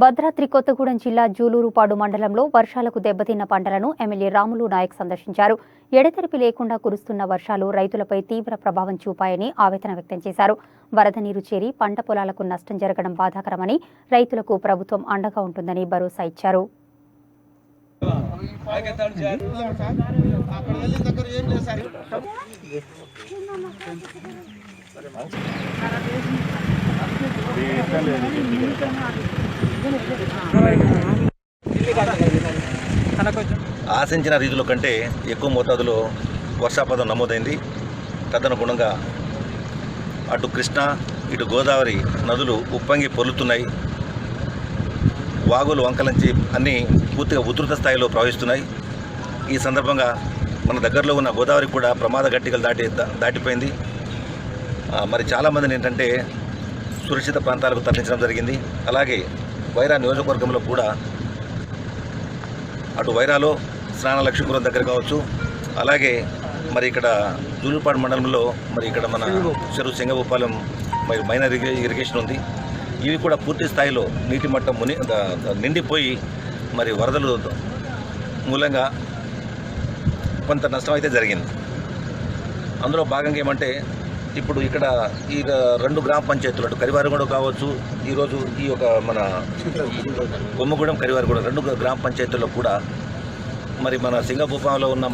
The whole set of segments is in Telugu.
భద్రాద్రి కొత్తగూడెం జిల్లా జూలూరుపాడు మండలంలో వర్షాలకు దెబ్బతిన్న పంటలను MLA రాములు నాయక్ సందర్శించారు. ఎడతెరిపి లేకుండా కురుస్తున్న వర్షాలు రైతులపై తీవ్ర ప్రభావం చూపాయని ఆవేదన వ్యక్తం చేశారు. వరద నీరు చేరి పంట పొలాలకు నష్టం జరగడం బాధాకరమని, రైతులకు ప్రభుత్వం అండగా ఉంటుందని భరోసా ఇచ్చారు. ఆశించిన రీతుల కంటే ఎక్కువ మోతాదులో వర్షపాతం నమోదైంది. తదనుగుణంగా అటు కృష్ణా ఇటు గోదావరి నదులు ఉప్పొంగి పొర్లుతున్నాయి. వాగులు వంకలంచి అన్నీ పూర్తిగా ఉధృత స్థాయిలో ప్రవహిస్తున్నాయి. ఈ సందర్భంగా మన దగ్గరలో ఉన్న గోదావరి కూడా ప్రమాద గట్టికలు దాటిపోయింది. మరి చాలామందిని ఏంటంటే సురక్షిత ప్రాంతాలకు తరలించడం జరిగింది. అలాగే వైరా నియోజకవర్గంలో కూడా అటు వైరాలో స్నానలక్ష్మీపురం దగ్గర కావచ్చు, అలాగే మరి ఇక్కడ జూలూరుపాడు మండలంలో మరి ఇక్కడ మన చెరువు సింగభూపాలెం మరి మైనర్ ఇరిగేషన్ ఉంది. ఇవి కూడా పూర్తి స్థాయిలో నీటి మట్టం నిండిపోయి మరి వరదలు మూలంగా కొంత నష్టం అయితే జరిగింది. అందులో భాగంగా ఏమంటే ఇప్పుడు ఇక్కడ ఈ 2 గ్రామ పంచాయతీలు అటు కరివారగూడ కావచ్చు, ఈరోజు ఈ యొక్క మన కొమ్మగూడెం కరివారగూడ 2 గ్రామ పంచాయతీల్లో కూడా మరి మన సింగభూపాలలో ఉన్న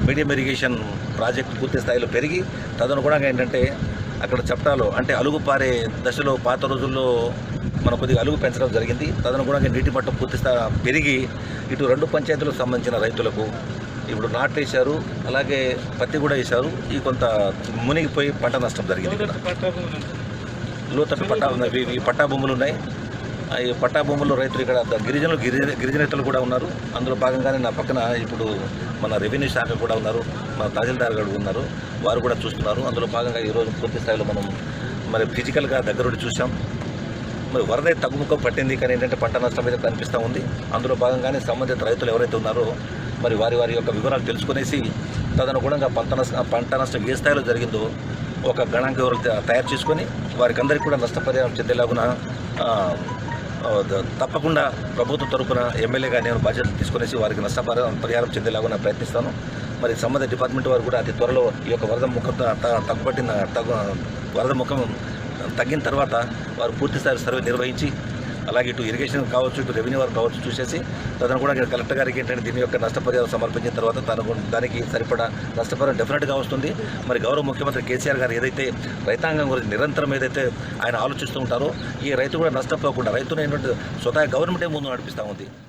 మీడియం ఇరిగేషన్ ప్రాజెక్ట్ పూర్తి స్థాయిలో పెరిగి తదనుగుణంగా ఏంటంటే అక్కడ చప్టాలో అంటే అలుగు పారే దశలో పాత రోజుల్లో మన కొద్దిగా అలుగు పెంచడం జరిగింది. తదనుగుణంగా నీటి మట్టం పూర్తి పెరిగి ఇటు 2 పంచాయతీలకు సంబంధించిన రైతులకు ఇప్పుడు నాట్లు వేశారు, అలాగే పత్తి కూడా వేశారు. ఈ కొంత మునిగిపోయి పంట నష్టం జరిగింది. లోతట్టు ఈ పట్టా భూములు ఉన్నాయి. ఈ పట్టా భూముల్లో రైతులు ఇక్కడ గిరిజనేతలు కూడా ఉన్నారు. అందులో భాగంగానే నా పక్కన ఇప్పుడు మన రెవెన్యూ శాఖ కూడా ఉన్నారు, మన తహసీల్దార్ గారు ఉన్నారు, వారు కూడా చూస్తున్నారు. అందులో భాగంగా ఈరోజు పూర్తి స్థాయిలో మనం మరి ఫిజికల్గా దగ్గరుండి చూసాం. మరి వరద తగ్గుముఖం పట్టింది, కానీ ఏంటంటే పంట నష్టం మీద కనిపిస్తూ ఉంది. అందులో భాగంగానే సంబంధిత రైతులు ఎవరైతే ఉన్నారో మరి వారి యొక్క వివరాలు తెలుసుకునేసి తదనుగుణంగా పంట నష్టం ఏ స్థాయిలో జరిగిందో ఒక గణాంక వివరాలు తయారు చేసుకొని వారికి అందరికీ కూడా నష్టపరిహారం చెందేలాగున తప్పకుండా ప్రభుత్వం తరఫున ఎమ్మెల్యేగా నేను బాధ్యత తీసుకునేసి వారికి నష్టపరిహారం చెందేలాగున ప్రయత్నిస్తాను. మరి సంబంధిత డిపార్ట్మెంట్ వారు కూడా అతి త్వరలో ఈ యొక్క వరద ముఖం తగ్గిన తర్వాత వారు పూర్తిస్థాయి సర్వే నిర్వహించి, అలాగే ఇటు ఇరిగేషన్ కావచ్చు, ఇటు రెవెన్యూ వారు కావచ్చు చూసేసి తదను కూడా కలెక్టర్ గారికి ఏంటంటే దీని యొక్క నష్టపరిహారం సమర్పించిన తర్వాత దానికి సరిపడా నష్టపరిహారం డెఫినెట్గా వస్తుంది. మరి గౌరవ ముఖ్యమంత్రి కేసీఆర్ గారు ఏదైతే రైతాంగం గురించి నిరంతరం ఏదైతే ఆయన ఆలోచిస్తూ ఉంటారో ఈ రైతు కూడా నష్టపోకుండా రైతును ఏంటంటే స్వతహా గవర్నమెంటే ముందు నడిపిస్తూ ఉంది.